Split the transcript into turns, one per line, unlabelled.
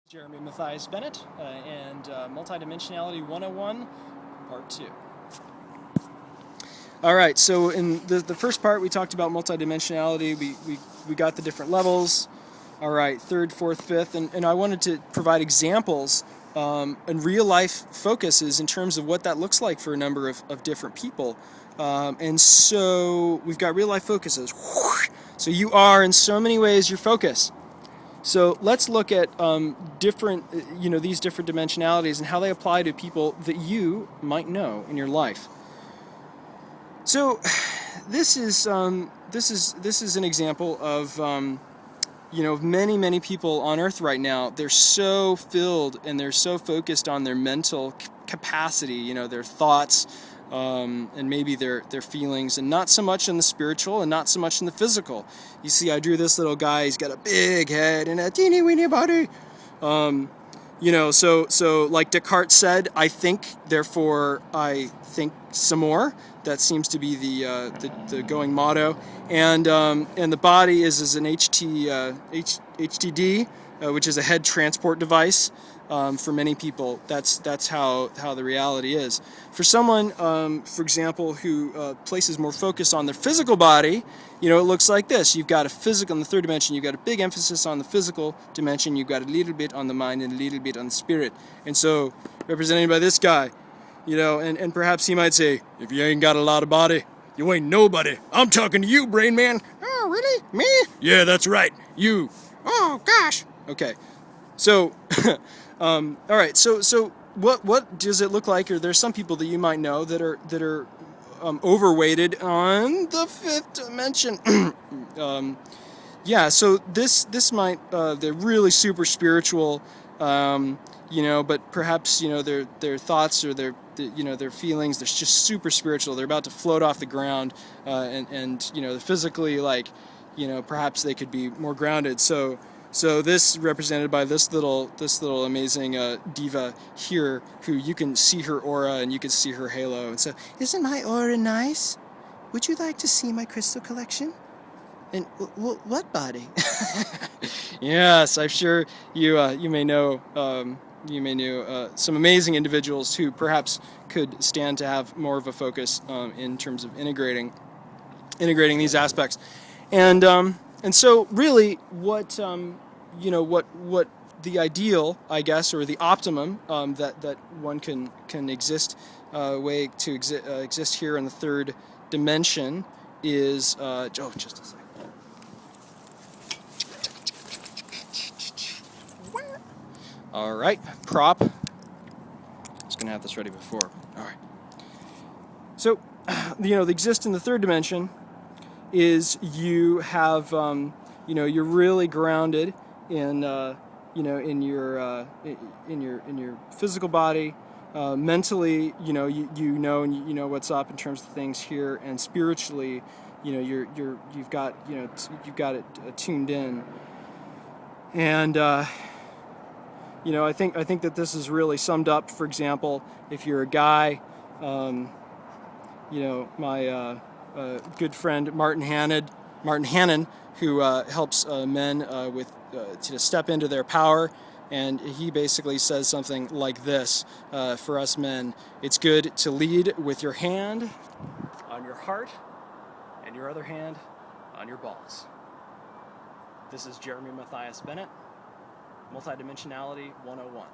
Jeremy Matthias Bennett and Multi-dimensionality 101, part 2. All right, so in the first part we talked about multi-dimensionality. We got the different levels. All right, third, fourth, fifth, and I wanted to provide examples and real life focuses in terms of what that looks like for a number of different people. And so we've got real life focuses. So you are in so many ways your focus. So let's look at these different dimensionalities and how they apply to people that you might know in your life. So this is an example of many people on Earth right now. They're so filled and they're so focused on their mental capacity, their thoughts, and maybe their feelings, and not so much in the spiritual and not so much in the physical. You see, I drew this little guy. He's got a big head and a teeny weeny body. So like Descartes said, I think, therefore I think some more. That seems to be the going motto. And the body is an HTD, which is a head transport device. For many people, that's how the reality is. For someone, for example, who places more focus on their physical body, it looks like this. You've got a physical, in the third dimension, you've got a big emphasis on the physical dimension, you've got a little bit on the mind and a little bit on the spirit. And so, represented by this guy, and perhaps he might say, if you ain't got a lot of body, you ain't nobody. I'm talking to you, brain man. Oh, really? Me? Yeah, that's right. You. Oh, gosh. Okay. So, all right. So what does it look like? Or there's some people that you might know that are overweighted on the fifth dimension. So this might they're really super spiritual, but perhaps their thoughts or their feelings, they're just super spiritual. They're about to float off the ground, and they're physically perhaps they could be more grounded. So this represented by this little amazing diva here, who you can see her aura and you can see her halo. And so, isn't my aura nice? Would you like to see my crystal collection? And what body? Yes, I'm sure you may know some amazing individuals who perhaps could stand to have more of a focus in terms of integrating these aspects. And so really what the ideal, I guess, or the optimum that one can exist way to exist here in the third dimension is just a second. All right, prop. I was gonna have this ready before. All right. So, the exist in the third dimension is you have, you're really grounded in, in your physical body. Mentally, you know what's up in terms of things here, and spiritually, you've got it tuned in, and I think that this is really summed up. For example, if you're a guy, my good friend Martin Hannon, who helps men to step into their power, and he basically says something like this for us men: it's good to lead with your hand on your heart and your other hand on your balls. This is Jeremy Matthias Bennett, Multi-dimensionality 101.